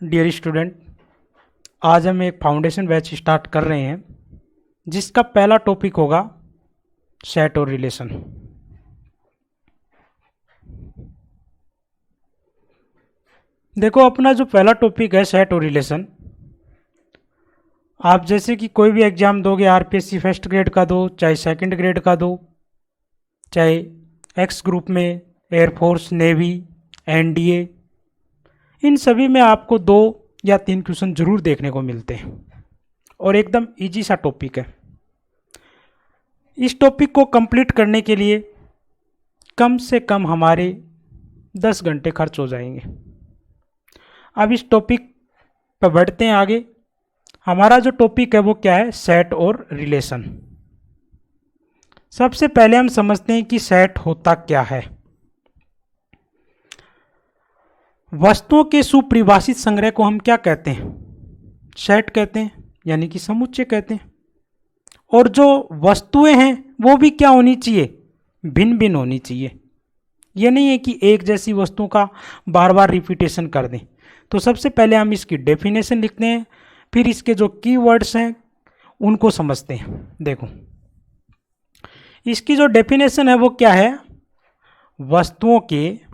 Dear student, आज हम एक फाउंडेशन बैच स्टार्ट कर रहे हैं जिसका पहला टॉपिक होगा सेट और रिलेशन। देखो, अपना जो पहला टॉपिक है सेट और रिलेशन, आप जैसे कि कोई भी एग्जाम दोगे, आरपीएससी फर्स्ट ग्रेड का दो, चाहे सेकंड ग्रेड का दो, चाहे एक्स ग्रुप में एयरफोर्स, नेवी, एनडीए, इन सभी में आपको 2 या 3 क्वेश्चन जरूर देखने को मिलते हैं और एकदम इजी सा टॉपिक है। इस टॉपिक को कंप्लीट करने के लिए कम से कम हमारे 10 घंटे खर्च हो जाएंगे। अब इस टॉपिक पर बढ़ते हैं आगे। हमारा जो टॉपिक है वो क्या है? सेट और रिलेशन। सबसे पहले हम समझते हैं कि सेट होता क्या है। वस्तुओं के सुपरिभाषित संग्रह को हम क्या कहते हैं? सेट कहते हैं, यानी कि समुच्चय कहते हैं। और जो वस्तुएं हैं वो भी क्या होनी चाहिए? भिन्न भिन्न होनी चाहिए। ये नहीं है कि एक जैसी वस्तुओं का बार बार रिपीटेशन कर दें। तो सबसे पहले हम इसकी डेफिनेशन लिखते हैं, फिर इसके जो कीवर्ड्स हैं उनको समझते हैं। देखो, इसकी जो डेफिनेशन है वो क्या है? वस्तुओं के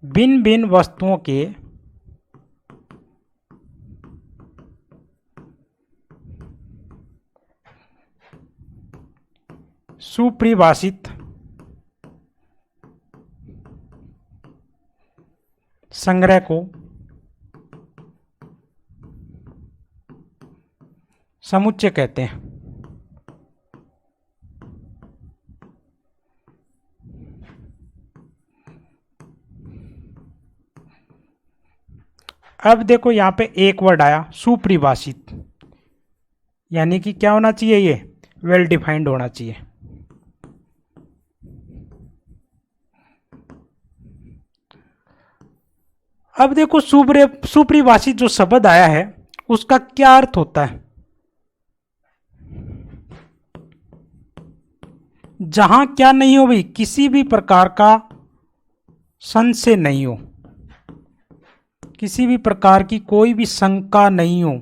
भिन्न भिन्न वस्तुओं के सुपरिभाषित संग्रह को समुच्चय कहते हैं। अब देखो, यहां पे एक वर्ड आया सुपरिभाषित, यानी कि क्या होना चाहिए? ये वेल डिफाइंड होना चाहिए। अब देखो, सुपरिभाषित जो शब्द आया है उसका क्या अर्थ होता है? जहां क्या नहीं हो भाई, किसी भी प्रकार का संशय नहीं हो, किसी भी प्रकार की कोई भी शंका नहीं हो,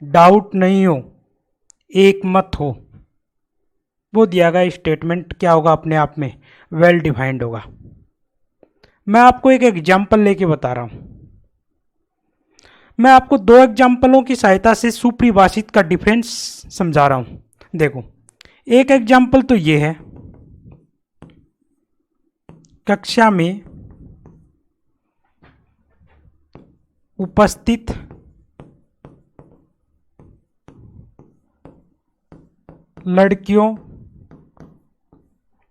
डाउट नहीं हो, एक मत हो, वो दिया गया स्टेटमेंट क्या होगा? अपने आप में वेल डिफाइंड होगा। मैं आपको एक एग्जाम्पल लेके बता रहा हूं। मैं आपको 2 एग्जाम्पलों की सहायता से सुपरिभाषित का डिफरेंस समझा रहा हूं। देखो, एक एग्जाम्पल तो ये है, कक्षा में उपस्थित लड़कियों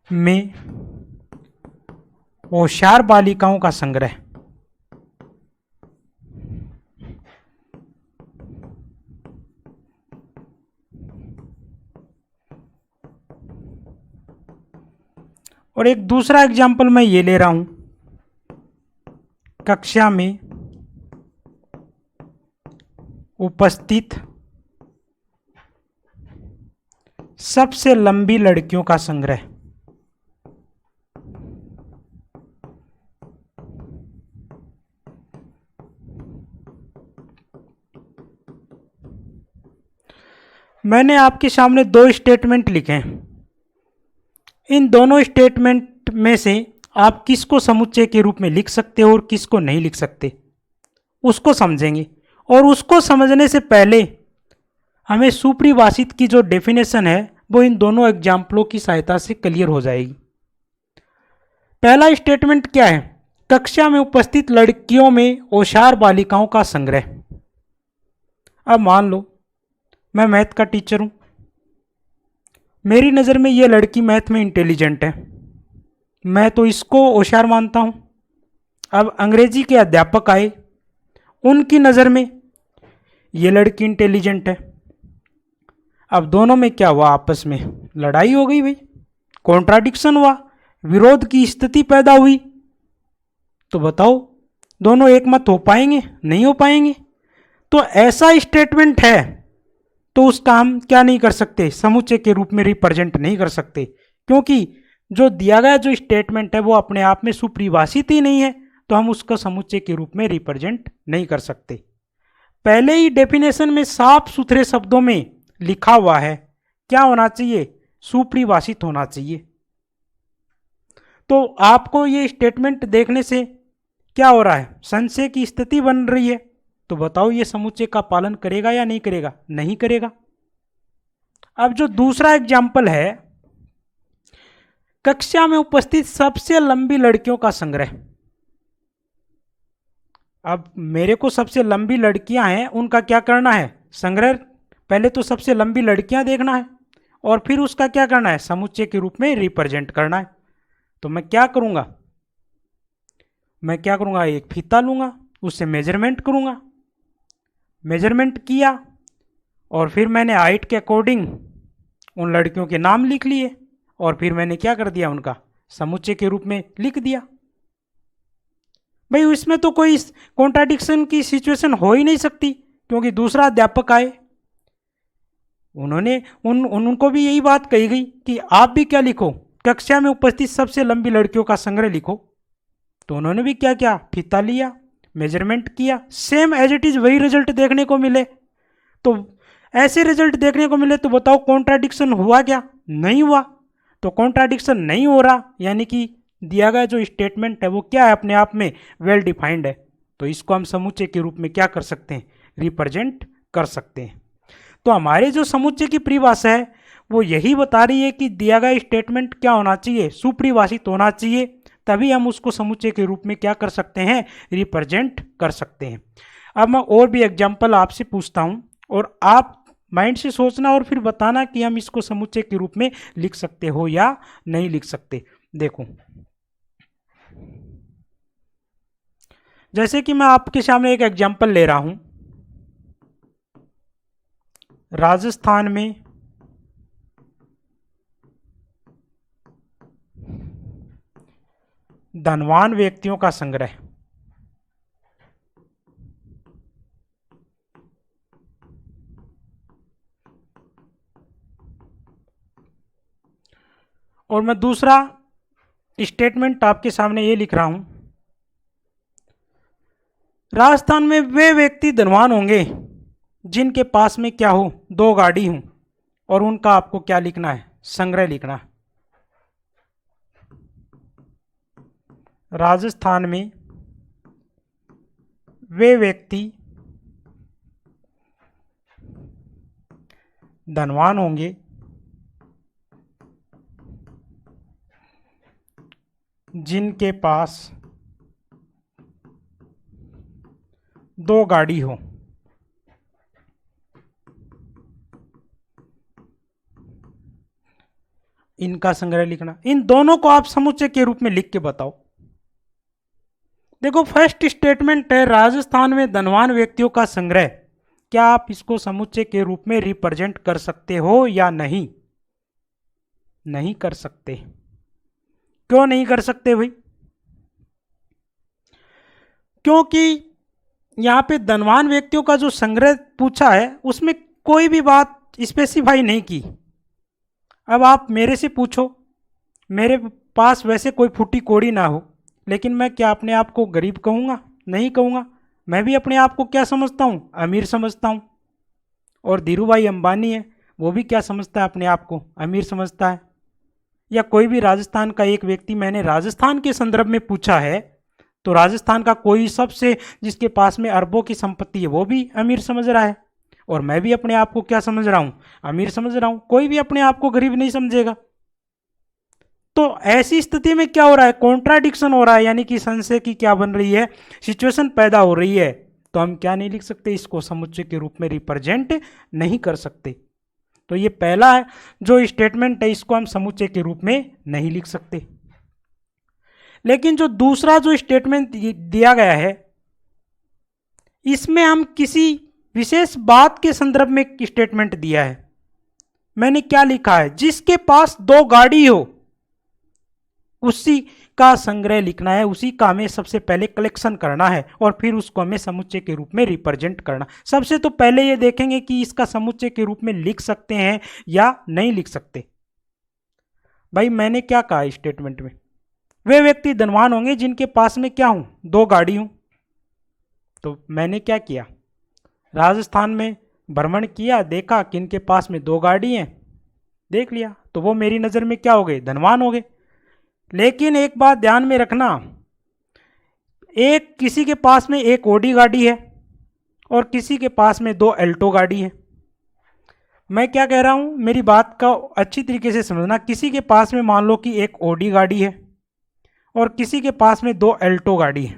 में होशियार बालिकाओं का संग्रह। और एक दूसरा एग्जाम्पल मैं ये ले रहा हूं, कक्षा में उपस्थित सबसे लंबी लड़कियों का संग्रह। मैंने आपके सामने 2 स्टेटमेंट लिखे हैं। इन दोनों स्टेटमेंट में से आप किसको समुच्चय के रूप में लिख सकते हो और किसको नहीं लिख सकते, उसको समझेंगे। और उसको समझने से पहले हमें सुपरिभाषित की जो डेफिनेशन है वो इन दोनों एग्जाम्पलों की सहायता से क्लियर हो जाएगी। पहला स्टेटमेंट क्या है? कक्षा में उपस्थित लड़कियों में होशियार बालिकाओं का संग्रह। अब मान लो मैं मैथ का टीचर हूं, मेरी नज़र में ये लड़की मैथ में इंटेलिजेंट है, मैं तो इसको होशियार मानता हूं। अब अंग्रेजी के अध्यापक आए, उनकी नज़र में ये लड़की इंटेलिजेंट है। अब दोनों में क्या हुआ? आपस में लड़ाई हो गई भाई, कॉन्ट्राडिक्शन हुआ, विरोध की स्थिति पैदा हुई। तो बताओ, दोनों एक मत हो पाएंगे? नहीं हो पाएंगे। तो ऐसा स्टेटमेंट है तो उसका हम क्या नहीं कर सकते? समुच्चय के रूप में रिप्रेजेंट नहीं कर सकते, क्योंकि जो दिया गया जो स्टेटमेंट है वो अपने आप में सुपरिभाषित ही नहीं है, तो हम उसका समुच्चय के रूप में रिप्रेजेंट नहीं कर सकते। पहले ही डेफिनेशन में साफ सुथरे शब्दों में लिखा हुआ है, क्या होना चाहिए, सुपरिभाषित होना चाहिए। तो आपको ये स्टेटमेंट देखने से क्या हो रहा है, संशय की स्थिति बन रही है। तो बताओ ये समुच्चय का पालन करेगा या नहीं करेगा, नहीं करेगा। अब जो दूसरा एग्जाम्पल है, कक्षा में उपस्थित सबसे लंबी लड़कियों का संग्रह। अब मेरे को सबसे लंबी लड़कियां हैं उनका क्या करना है, संग्रह। पहले तो सबसे लंबी लड़कियां देखना है और फिर उसका क्या करना है, समुच्चय के रूप में रिप्रेजेंट करना है। तो मैं क्या करूंगा, एक फीता लूंगा, उससे मेजरमेंट करूंगा, मेजरमेंट किया और फिर मैंने हाइट के अकॉर्डिंग उन लड़कियों के नाम लिख लिए और फिर मैंने क्या कर दिया, उनका समुच्चय के रूप में लिख दिया। भाई इसमें तो कोई कॉन्ट्राडिक्शन की सिचुएशन हो ही नहीं सकती, क्योंकि दूसरा अध्यापक आए, उन्होंने उनको भी यही बात कही गई कि आप भी क्या लिखो, कक्षा में उपस्थित सबसे लंबी लड़कियों का संग्रह लिखो। तो उन्होंने भी क्या किया, फीता लिया, मेजरमेंट किया, सेम एज इट इज वही रिजल्ट देखने को मिले। तो ऐसे रिजल्ट देखने को मिले तो बताओ कॉन्ट्राडिक्शन हुआ क्या, नहीं हुआ। तो कॉन्ट्राडिक्शन नहीं हो रहा, यानी कि दिया गया जो स्टेटमेंट है वो क्या है, अपने आप में वेल डिफाइंड है। तो इसको हम समुच्चय के रूप में क्या कर सकते हैं, रिप्रेजेंट कर सकते हैं। तो हमारे जो समुच्चय की परिभाषा है वो यही बता रही है कि दिया गया स्टेटमेंट क्या होना चाहिए, सुपरिभाषित होना चाहिए, तभी हम उसको समुच्चय के रूप में क्या कर सकते हैं, रिप्रेजेंट कर सकते हैं। अब मैं और भी एग्जाम्पल आपसे पूछता हूँ और आप माइंड से सोचना और फिर बताना कि हम इसको समुच्चय के रूप में लिख सकते हो या नहीं लिख सकते। देखो, जैसे कि मैं आपके सामने एक एग्जाम्पल ले रहा हूं, राजस्थान में धनवान व्यक्तियों का संग्रह। और मैं दूसरा स्टेटमेंट आपके सामने ये लिख रहा हूं, राजस्थान में वे व्यक्ति धनवान होंगे जिनके पास में क्या हो, 2 गाड़ी हो, और उनका आपको क्या लिखना है, संग्रह लिखना है। राजस्थान में वे व्यक्ति धनवान होंगे जिनके पास 2 गाड़ी हो। इनका संग्रह लिखना। इन दोनों को आप समुच्चय के रूप में लिख के बताओ। देखो, फर्स्ट स्टेटमेंट है राजस्थान में धनवान व्यक्तियों का संग्रह, क्या आप इसको समुच्चय के रूप में रिप्रेजेंट कर सकते हो या नहीं, नहीं कर सकते। क्यों नहीं कर सकते भाई, क्योंकि यहां पे धनवान व्यक्तियों का जो संग्रह पूछा है उसमें कोई भी बात स्पेसिफाई नहीं की। अब आप मेरे से पूछो, मेरे पास वैसे कोई फूटी कोड़ी ना हो, लेकिन मैं क्या अपने आप को गरीब कहूँगा, नहीं कहूँगा। मैं भी अपने आप को क्या समझता हूँ, अमीर समझता हूँ। और धीरू भाई अंबानी है, वो भी क्या समझता है, अपने आप को अमीर समझता है। या कोई भी राजस्थान का एक व्यक्ति, मैंने राजस्थान के संदर्भ में पूछा है, तो राजस्थान का कोई सबसे जिसके पास में अरबों की संपत्ति है वो भी अमीर समझ रहा है, और मैं भी अपने आप को क्या समझ रहा हूँ, अमीर समझ रहा हूँ। कोई भी अपने आप को गरीब नहीं समझेगा। तो ऐसी स्थिति में क्या हो रहा है, कॉन्ट्राडिक्शन हो रहा है, यानी कि संशय की क्या बन रही है, सिचुएशन पैदा हो रही है। तो हम क्या नहीं लिख सकते, इसको समुच्चय के रूप में रिप्रेजेंट नहीं कर सकते। तो ये पहला है जो स्टेटमेंट है, इसको हम समुच्चय के रूप में नहीं लिख सकते। लेकिन जो दूसरा जो स्टेटमेंट दिया गया है, इसमें हम किसी विशेष बात के संदर्भ में स्टेटमेंट दिया है। मैंने क्या लिखा है, जिसके पास 2 गाड़ी हो उसी का संग्रह लिखना है, उसी का हमें सबसे पहले कलेक्शन करना है और फिर उसको हमें समुच्चय के रूप में रिप्रेजेंट करना। सबसे तो पहले ये देखेंगे कि इसका समुच्चय के रूप में लिख सकते हैं या नहीं लिख सकते। भाई मैंने क्या कहा स्टेटमेंट में, वे व्यक्ति धनवान होंगे जिनके पास में क्या हूं, 2 गाड़ी हूं। तो मैंने क्या किया, राजस्थान में भ्रमण किया, देखा कि इनके पास में 2 गाड़ी हैं, देख लिया, तो वो मेरी नज़र में क्या हो गए, धनवान हो गए। लेकिन एक बात ध्यान में रखना, एक किसी के पास में एक ओडी गाड़ी है और किसी के पास में 2 अल्टो गाड़ी है। मैं क्या कह रहा हूं, मेरी बात का अच्छी तरीके से समझना, किसी के पास में मान लो कि एक ओडी गाड़ी है और किसी के पास में 2 अल्टो गाड़ी है।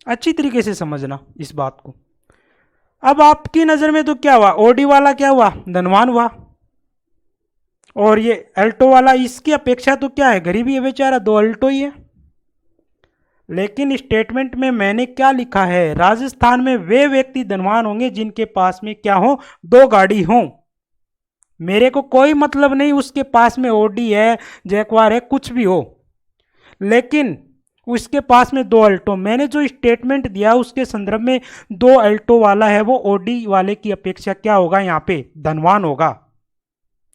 अच्छी तरीके से समझना इस बात को। अब आपकी नज़र में तो क्या हुआ, ओडी वाला क्या हुआ, धनवान हुआ, और ये अल्टो वाला इसकी अपेक्षा तो क्या है, गरीबी है बेचारा, 2 अल्टो ही है। लेकिन स्टेटमेंट में मैंने क्या लिखा है, राजस्थान में वे व्यक्ति धनवान होंगे जिनके पास में क्या हो, 2 गाड़ी हो। मेरे को कोई मतलब नहीं उसके पास में ओडी है, जैकवार है, कुछ भी हो, लेकिन उसके पास में 2 अल्टो। मैंने जो स्टेटमेंट दिया उसके संदर्भ में 2 अल्टो वाला है वो ओडी वाले की अपेक्षा क्या होगा, यहाँ पे धनवान होगा।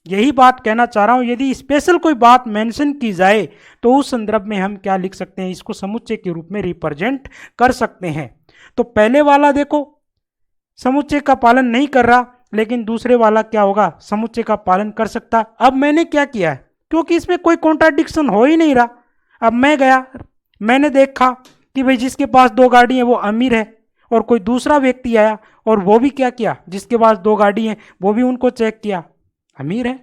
यही बात कहना चाह रहा हूं। यदि स्पेशल कोई बात मेंशन की जाए तो उस संदर्भ में हम क्या लिख सकते हैं, इसको समुच्चय के रूप में रिप्रेजेंट कर सकते हैं। तो पहले वाला देखो समुच्चय का पालन नहीं कर रहा, लेकिन दूसरे वाला क्या होगा, समुच्चय का पालन कर सकता। अब मैंने क्या किया है, क्योंकि इसमें कोई कॉन्ट्राडिक्शन हो ही नहीं रहा, अब मैं गया, मैंने देखा कि भाई जिसके पास 2 गाड़ी है वो अमीर है, और कोई दूसरा व्यक्ति आया और वो भी क्या किया, जिसके पास 2 गाड़ी है वो भी उनको चेक किया, अमीर है।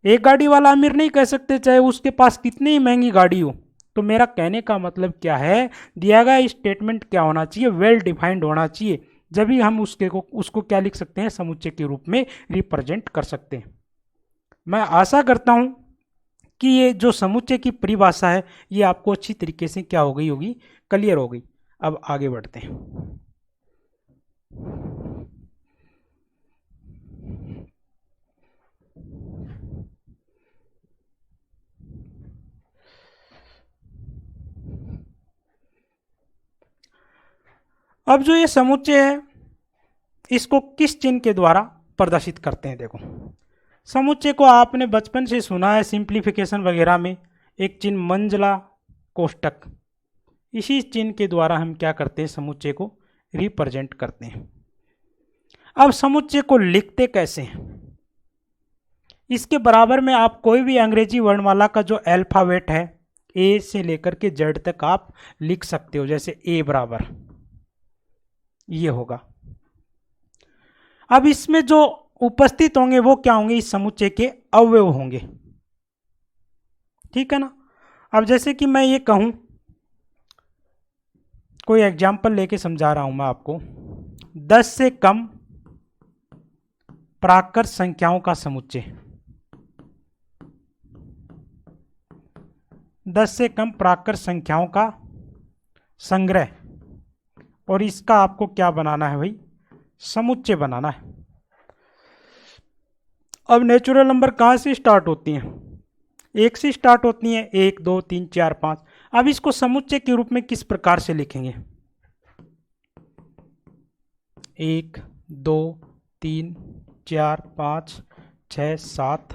एक गाड़ी वाला अमीर नहीं कह सकते चाहे उसके पास कितनी ही महंगी गाड़ी हो। तो मेरा कहने का मतलब क्या है, दिया गया स्टेटमेंट क्या होना चाहिए, वेल डिफाइंड होना चाहिए, जब भी हम उसको क्या लिख सकते हैं, समुच्चय के रूप में रिप्रेजेंट कर सकते हैं। मैं आशा करता हूं कि ये जो समुच्चय की परिभाषा है ये आपको अच्छी तरीके से क्या हो गई होगी, क्लियर हो गई। अब आगे बढ़ते हैं। अब जो ये समुच्चय है इसको किस चिन्ह के द्वारा प्रदर्शित करते हैं, देखो समुच्चय को आपने बचपन से सुना है, सिंप्लीफिकेशन वगैरह में एक चिन्ह मंझला कोष्टक, इसी चिन्ह के द्वारा हम क्या करते हैं, समुच्चय को रिप्रेजेंट करते हैं। अब समुच्चय को लिखते कैसे हैं, इसके बराबर में आप कोई भी अंग्रेजी वर्णमाला का जो अल्फाबेट है ए से लेकर के जेड तक आप लिख सकते हो, जैसे ए बराबर ये होगा। अब इसमें जो उपस्थित होंगे वो क्या होंगे, इस समुच्चय के अवयव होंगे, ठीक है ना। अब जैसे कि मैं ये कहूं, कोई एग्जाम्पल लेके समझा रहा हूं मैं आपको, 10 से कम प्राकृत संख्याओं का समुच्चय, 10 से कम प्राकृत संख्याओं का संग्रह, और इसका आपको क्या बनाना है भाई, समुच्चय बनाना है। अब नेचुरल नंबर कहाँ से स्टार्ट होती हैं, 1 से स्टार्ट होती हैं, 1 2 3 4 5। अब इसको समुच्चय के रूप में किस प्रकार से लिखेंगे, 1 2 3 4 5 6 7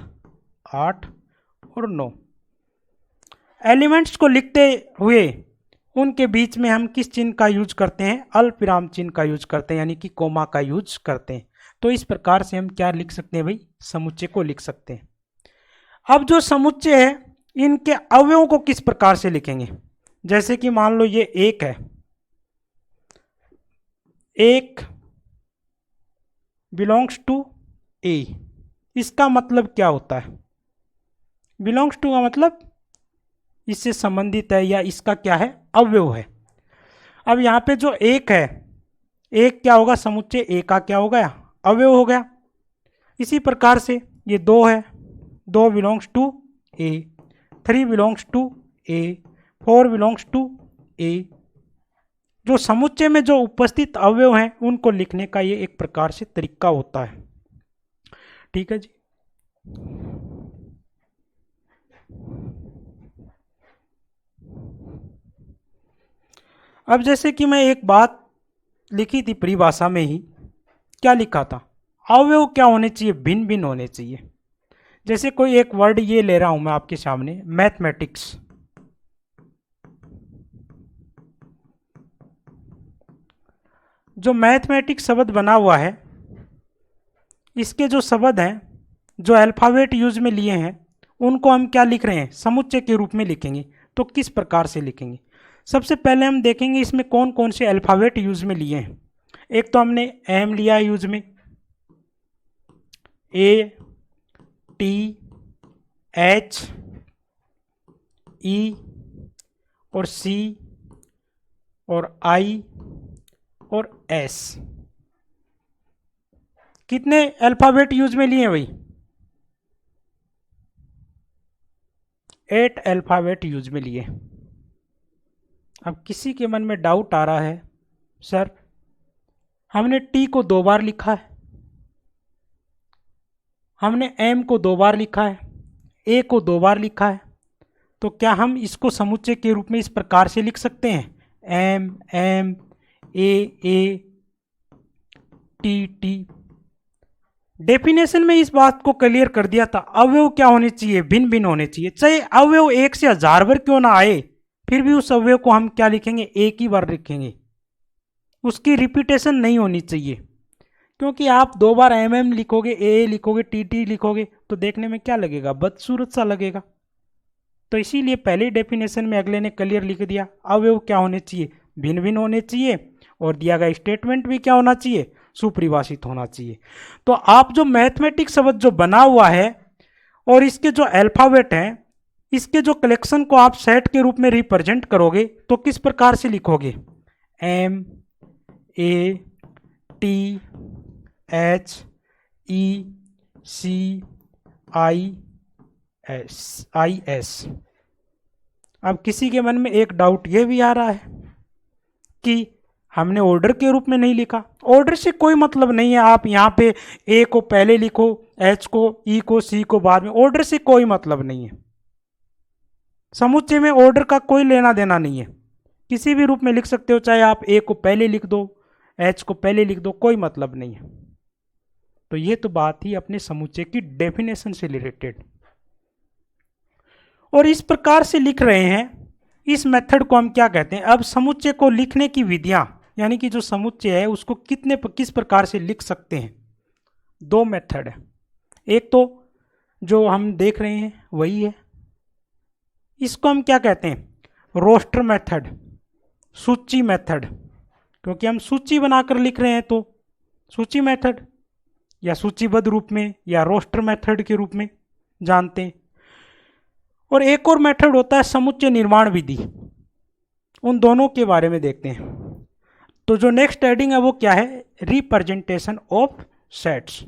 8 और 9। एलिमेंट्स को लिखते हुए उनके बीच में हम किस चिन्ह का यूज करते हैं, अल्पविराम चिन्ह का यूज करते हैं, यानी कि कोमा का यूज करते हैं। तो इस प्रकार से हम क्या लिख सकते हैं भाई, समुच्चय को लिख सकते हैं। अब जो समुच्चय है इनके अवयवों को किस प्रकार से लिखेंगे, जैसे कि मान लो ये 1 है, 1 बिलोंग्स टू ए, इसका मतलब क्या होता है, बिलोंग्स टू का मतलब इससे संबंधित है या इसका क्या है, अवयव है। अब यहाँ पे जो 1 है, 1 क्या होगा, समुच्चय ए का क्या हो गया, अवयव हो गया। इसी प्रकार से ये 2 है, 2 belongs to A, 3 belongs to A, 4 belongs to A. जो समुच्चय में जो उपस्थित अवयव हैं उनको लिखने का ये एक प्रकार से तरीका होता है, ठीक है जी। अब जैसे कि मैं एक बात लिखी थी परिभाषा में ही, क्या लिखा था, अवयव क्या होने चाहिए, भिन्न भिन्न होने चाहिए। जैसे कोई एक वर्ड ये ले रहा हूं मैं आपके सामने, मैथमेटिक्स। जो मैथमेटिक्स शब्द बना हुआ है, इसके जो शब्द हैं, जो अल्फ़ाबेट यूज में लिए हैं, उनको हम क्या लिख रहे हैं, समुच्चय के रूप में लिखेंगे। तो किस प्रकार से लिखेंगे? सबसे पहले हम देखेंगे इसमें कौन कौन से अल्फ़ाबेट यूज में लिए हैं। एक तो हमने एम लिया है यूज में, ए, टी, एच, ई और सी और आई और एस। कितने अल्फ़ाबेट यूज में लिए हैं भाई? 8 अल्फ़ाबेट यूज में लिए। अब किसी के मन में डाउट आ रहा है, सर हमने टी को 2 बार लिखा है, हमने एम को 2 बार लिखा है, ए को 2 बार लिखा है, तो क्या हम इसको समुच्चय के रूप में इस प्रकार से लिख सकते हैं, M M, A T T? Definition में इस बात को क्लियर कर दिया था, अवयव क्या होने चाहिए, भिन्न भिन्न होने चाहिए। चाहे अवयव 1 से 1000 बार क्यों ना आए, फिर भी उस अवयव को हम क्या लिखेंगे, एक ही बार लिखेंगे, उसकी रिपीटेशन नहीं होनी चाहिए। क्योंकि आप 2 बार एम लिखोगे, ए लिखोगे, टी लिखोगे, तो देखने में क्या लगेगा, बदसूरत सा लगेगा। तो इसीलिए पहले डेफिनेशन में अगले ने क्लियर लिख दिया, अवयव क्या होने चाहिए, भिन्न भिन्न होने चाहिए, और दिया गया स्टेटमेंट भी क्या होना चाहिए, सुपरिभाषित होना चाहिए। तो आप जो मैथमेटिक्स शब्द जो बना हुआ है और इसके जो अल्फ़ाबेट हैं, इसके जो कलेक्शन को आप सेट के रूप में रिप्रेजेंट करोगे तो किस प्रकार से लिखोगे, M, A, T, H, E, C, I, S. अब किसी के मन में एक डाउट ये भी आ रहा है कि हमने ऑर्डर के रूप में नहीं लिखा। ऑर्डर से कोई मतलब नहीं है, आप यहाँ पे ए को पहले लिखो, एच को, ई को, सी को बाद में, ऑर्डर से कोई मतलब नहीं है। समुच्चय में ऑर्डर का कोई लेना देना नहीं है, किसी भी रूप में लिख सकते हो, चाहे आप ए को पहले लिख दो, एच को पहले लिख दो, कोई मतलब नहीं है। तो ये तो बात ही अपने समुच्चय की डेफिनेशन से रिलेटेड। और इस प्रकार से लिख रहे हैं, इस मेथड को हम क्या कहते हैं? अब समुच्चय को लिखने की विधियां, यानी कि जो समुच्चय है उसको किस प्रकार से लिख सकते हैं, 2 मेथड है। एक तो जो हम देख रहे हैं वही है, इसको हम क्या कहते हैं, रोस्टर मेथड, सूची मेथड। क्योंकि हम सूची बनाकर लिख रहे हैं तो सूची मेथड या सूचीबद्ध रूप में या रोस्टर मेथड के रूप में जानते हैं। और एक और मेथड होता है समुच्चय निर्माण विधि, उन दोनों के बारे में देखते हैं। तो जो नेक्स्ट हेडिंग है वो क्या है, रिप्रेजेंटेशन ऑफ सेट्स।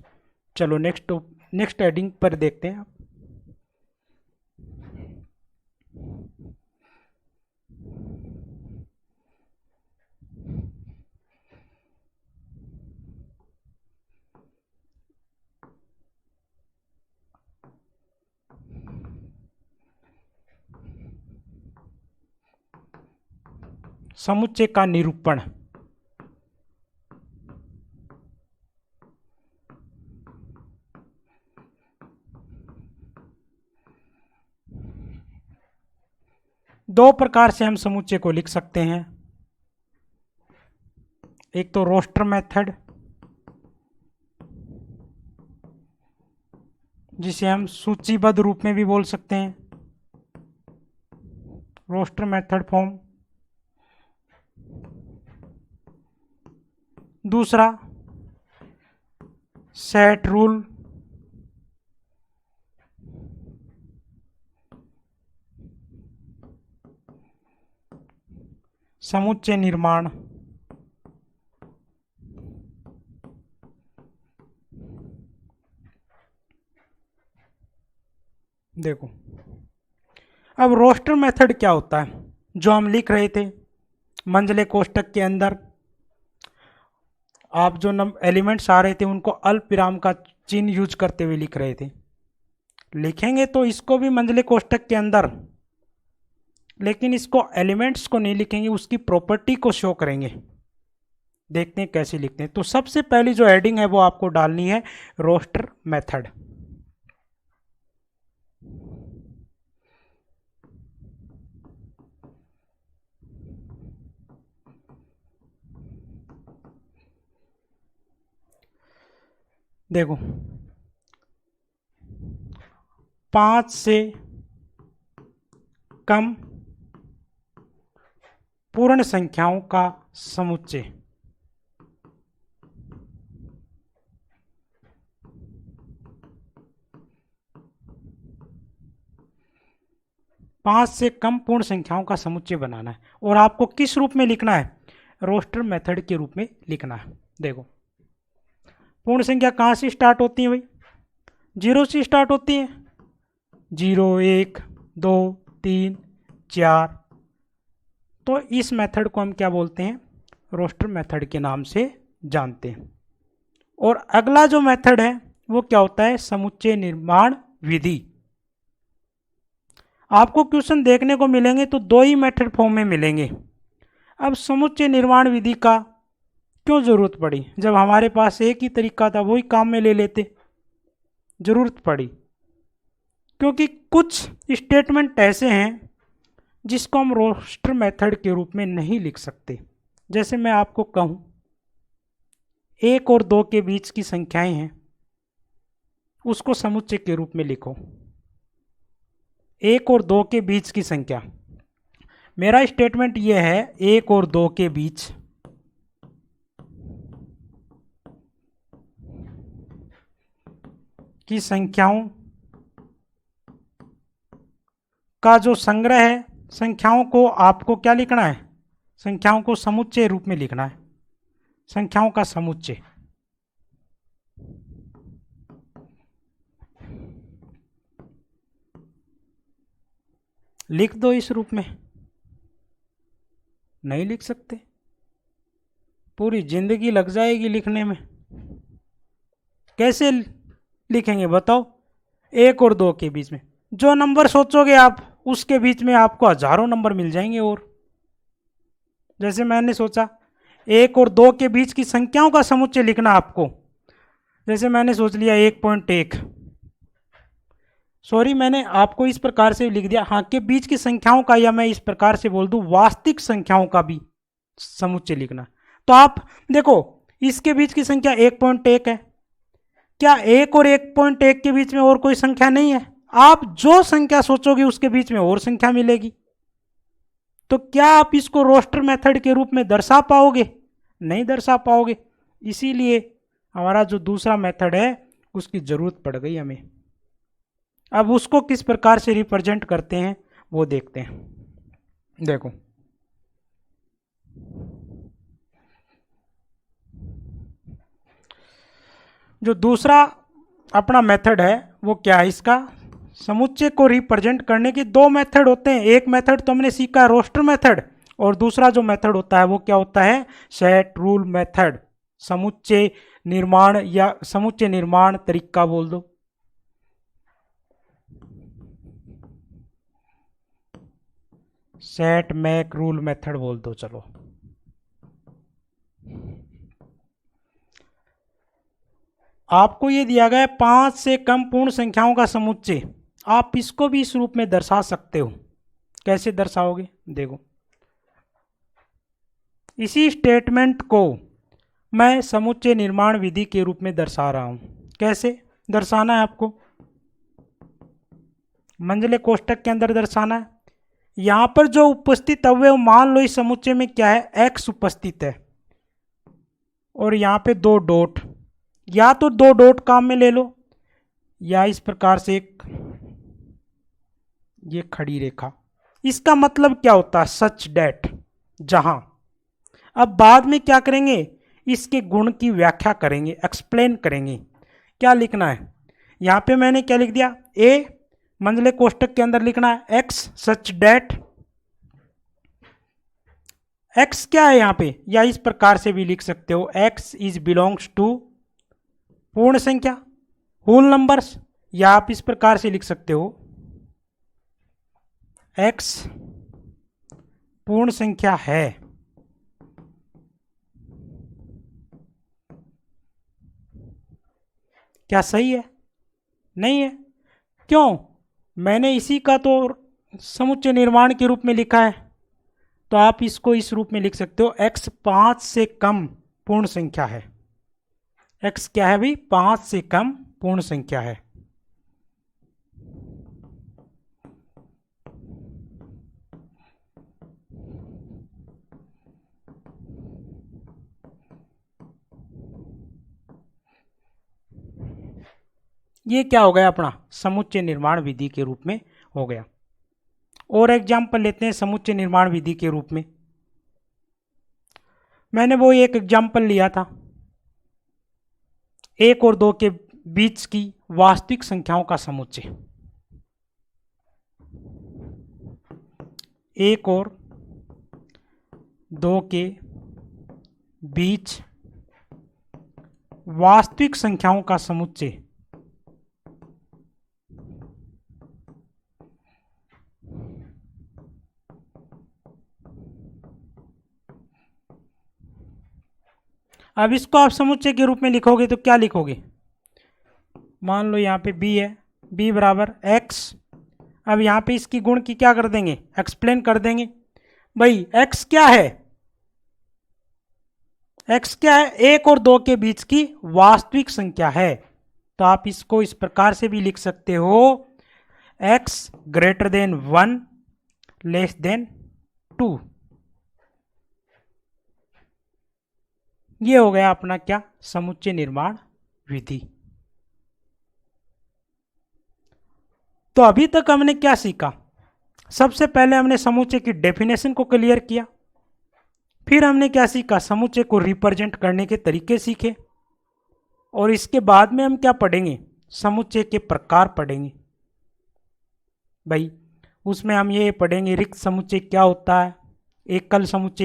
चलो नेक्स्ट हेडिंग पर देखते हैं। समुच्चय का निरूपण। दो प्रकार से हम समुच्चय को लिख सकते हैं, एक तो रोस्टर मेथड, जिसे हम सूचीबद्ध रूप में भी बोल सकते हैं, रोस्टर मेथड फॉर्म। दूसरा सेट रूल, समुच्चय निर्माण। देखो अब रोस्टर मेथड क्या होता है, जो हम लिख रहे थे मंझले कोष्टक के अंदर, आप जो एलिमेंट्स आ रहे थे उनको अल्प विराम का चिन्ह यूज करते हुए लिख रहे थे। लिखेंगे तो इसको भी मंझले कोष्टक के अंदर, लेकिन इसको एलिमेंट्स को नहीं लिखेंगे, उसकी प्रॉपर्टी को शो करेंगे। देखते हैं कैसे लिखते हैं। तो सबसे पहली जो हेडिंग है वो आपको डालनी है रोस्टर मेथड। देखो 5 से कम पूर्ण संख्याओं का समुच्चय। 5 से कम पूर्ण संख्याओं का समुच्चय बनाना है और आपको किस रूप में लिखना है? रोस्टर मेथड के रूप में लिखना है। देखो पूर्ण संख्या कहाँ से स्टार्ट होती है भाई? 0 से स्टार्ट होती है। 0, 1, 2, 3, 4। तो इस मेथड को हम क्या बोलते हैं? रोस्टर मेथड के नाम से जानते हैं। और अगला जो मेथड है वो क्या होता है? समुच्चय निर्माण विधि। आपको क्वेश्चन देखने को मिलेंगे तो दो ही मेथड फॉर्म में मिलेंगे। अब समुच्चय निर्माण विधि का क्यों जरूरत पड़ी? जब हमारे पास एक ही तरीका था वही काम में ले लेते। जरूरत पड़ी क्योंकि कुछ स्टेटमेंट ऐसे हैं जिसको हम रोस्टर मेथड के रूप में नहीं लिख सकते। जैसे मैं आपको कहूं 1 और 2 के बीच की संख्याएं हैं, उसको समुच्चय के रूप में लिखो। 1 और 2 के बीच की संख्या, मेरा स्टेटमेंट यह है 1 और 2 के बीच की संख्याओं का जो संग्रह है, संख्याओं को आपको क्या लिखना है? संख्याओं को समुच्चय रूप में लिखना है। संख्याओं का समुच्चय। लिख दो इस रूप में। नहीं लिख सकते, पूरी जिंदगी लग जाएगी लिखने में। कैसे लिखेंगे बताओ? 1 और 2 के बीच में जो नंबर सोचोगे आप, उसके बीच में आपको हजारों नंबर मिल जाएंगे। और जैसे मैंने सोचा 1 और 2 के बीच की संख्याओं का समुच्चय लिखना आपको। जैसे मैंने सोच लिया 1.1, सॉरी मैंने आपको इस प्रकार से लिख दिया, हाँ, के बीच की संख्याओं का, या मैं इस प्रकार से बोल दूं वास्तविक संख्याओं का भी समुच्चय लिखना। तो आप देखो इसके बीच की संख्या 1.1 है। क्या 1 और 1.1 के बीच में और कोई संख्या नहीं है? आप जो संख्या सोचोगे उसके बीच में और संख्या मिलेगी। तो क्या आप इसको रोस्टर मेथड के रूप में दर्शा पाओगे? नहीं दर्शा पाओगे। इसीलिए हमारा जो दूसरा मेथड है उसकी जरूरत पड़ गई हमें। अब उसको किस प्रकार से रिप्रेजेंट करते हैं वो देखते हैं। देखो जो दूसरा अपना मेथड है वो क्या है? इसका समुच्चय को रिप्रेजेंट करने के दो मेथड होते हैं। एक मेथड तो हमने सीखा रोस्टर मेथड, और दूसरा जो मेथड होता है वो क्या होता है? Set rule method. समुच्चय निर्माण या समुच्चय निर्माण तरीका बोल दो। सेट मैक रूल मेथड बोल दो। चलो आपको ये दिया गया है 5 से कम पूर्ण संख्याओं का समुच्चय। आप इसको भी इस रूप में दर्शा सकते हो। कैसे दर्शाओगे? देखो इसी स्टेटमेंट को मैं समुच्चय निर्माण विधि के रूप में दर्शा रहा हूं। कैसे दर्शाना है आपको? मंझले कोष्टक के अंदर दर्शाना है। यहां पर जो उपस्थित अवयव, मान लो इस समुच्चय में क्या है? x उपस्थित है, और यहां पे 2 डॉट, या तो 2 डॉट काम में ले लो, या इस प्रकार से एक ये खड़ी रेखा। इसका मतलब क्या होता है? सच डेट, जहां। अब बाद में क्या करेंगे? इसके गुण की व्याख्या करेंगे, एक्सप्लेन करेंगे। क्या लिखना है? यहां पे मैंने क्या लिख दिया? ए मंझले कोष्टक के अंदर लिखना है एक्स सच डेट। एक्स क्या है यहां पे? या इस प्रकार से भी लिख सकते हो, एक्स इज बिलोंग्स टू पूर्ण संख्या, होल नंबर्स। या आप इस प्रकार से लिख सकते हो, एक्स पूर्ण संख्या है। क्या सही है? नहीं है। क्यों? मैंने इसी का तो समुच्चय निर्माण के रूप में लिखा है। तो आप इसको इस रूप में लिख सकते हो, x 5 से कम पूर्ण संख्या है। x क्या है भाई? 5 से कम पूर्ण संख्या है। ये क्या हो गया? अपना समुच्चय निर्माण विधि के रूप में हो गया। और एग्जाम्पल लेते हैं समुच्चय निर्माण विधि के रूप में। मैंने वो एक एग्जाम्पल लिया था, 1 और 2 के बीच की वास्तविक संख्याओं का समुच्चय। 1 और 2 के बीच वास्तविक संख्याओं का समुच्चय। अब इसको आप समुच्चय के रूप में लिखोगे तो क्या लिखोगे? मान लो यहाँ पे b है, b बराबर x। अब यहाँ पे इसकी गुण की क्या कर देंगे? एक्सप्लेन कर देंगे। भाई x क्या है? x क्या है? 1 और 2 के बीच की वास्तविक संख्या है। तो आप इसको इस प्रकार से भी लिख सकते हो, x greater than 1 less than 2। ये हो गया अपना क्या? समुच्चय निर्माण विधि। तो अभी तक हमने क्या सीखा? सबसे पहले हमने समुच्चय की डेफिनेशन को क्लियर किया। फिर हमने क्या सीखा? समुच्चय को रिप्रेजेंट करने के तरीके सीखे। और इसके बाद में हम क्या पढ़ेंगे? समुच्चय के प्रकार पढ़ेंगे। भाई उसमें हम ये पढ़ेंगे रिक्त समुच्चय क्या होता है, एकल समुच्चय